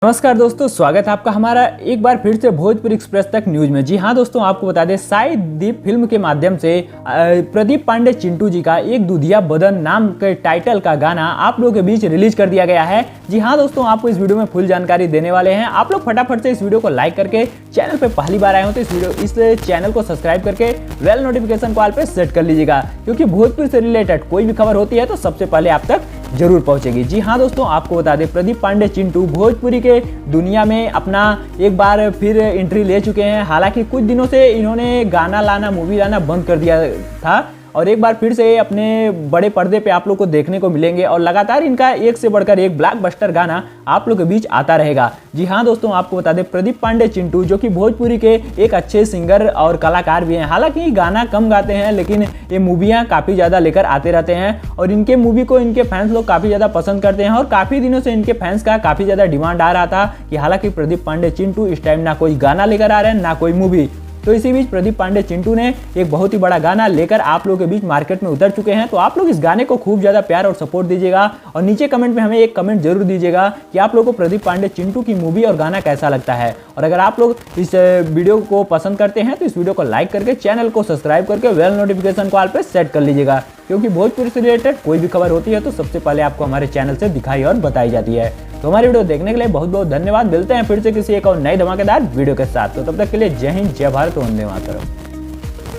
नमस्कार दोस्तों, स्वागत है आपका हमारा एक बार फिर से भोजपुरी एक्सप्रेस तक न्यूज में। जी हाँ दोस्तों, आपको बता दें साई दीप फिल्म के माध्यम से प्रदीप पांडे चिंटू जी का एक दूधिया बदन नाम के टाइटल का गाना आप लोगों के बीच रिलीज कर दिया गया है। जी हाँ दोस्तों, आपको इस वीडियो में फुल जानकारी देने वाले हैं। आप लोग फटाफट से इस वीडियो को लाइक करके चैनल पर पहली बार आए हो तो इस चैनल को सब्सक्राइब करके बेल नोटिफिकेशन को ऑल पे सेट कर लीजिएगा, क्योंकि भोजपुरी से रिलेटेड कोई भी खबर होती है तो सबसे पहले आप तक जरूर पहुंचेगी। जी हाँ दोस्तों, आपको बता दें प्रदीप पांडे चिंटू भोजपुरी के दुनिया में अपना एक बार फिर एंट्री ले चुके हैं। हालांकि कुछ दिनों से इन्होंने गाना लाना, मूवी लाना बंद कर दिया था और एक बार फिर से अपने बड़े पर्दे पे आप लोग को देखने को मिलेंगे और लगातार इनका एक से बढ़कर एक ब्लॉकबस्टर गाना आप लोग के बीच आता रहेगा। जी हाँ दोस्तों, आपको बता दें प्रदीप पांडे चिंटू जो कि भोजपुरी के एक अच्छे सिंगर और कलाकार भी हैं। हालांकि गाना कम गाते हैं लेकिन ये मूवियाँ काफ़ी ज़्यादा लेकर आते रहते हैं और इनके मूवी को इनके फैंस लोग काफ़ी ज़्यादा पसंद करते हैं और काफ़ी दिनों से इनके फैंस का काफ़ी ज़्यादा डिमांड आ रहा था कि हालांकि प्रदीप पांडे चिंटू इस टाइम ना कोई गाना लेकर आ रहे हैं ना कोई मूवी। तो इसी बीच प्रदीप पांडे चिंटू ने एक बहुत ही बड़ा गाना लेकर आप लोगों के बीच मार्केट में उतर चुके हैं। तो आप लोग इस गाने को खूब ज्यादा प्यार और सपोर्ट दीजिएगा और नीचे कमेंट में हमें एक कमेंट जरूर दीजिएगा कि आप लोगों को प्रदीप पांडे चिंटू की मूवी और गाना कैसा लगता है। और अगर आप लोग इस वीडियो को पसंद करते हैं तो इस वीडियो को लाइक करके चैनल को सब्सक्राइब करके बेल नोटिफिकेशन को ऑल पे सेट कर लीजिएगा, क्योंकि भोजपुरी से रिलेटेड कोई भी खबर होती है तो सबसे पहले आपको हमारे चैनल से दिखाई और बताई जाती है। तो हमारी वीडियो देखने के लिए बहुत बहुत धन्यवाद। मिलते हैं फिर से किसी एक और नई धमाकेदार वीडियो के साथ। तो तब तक के लिए जय हिंद, जय भारत, वंदे मातरम।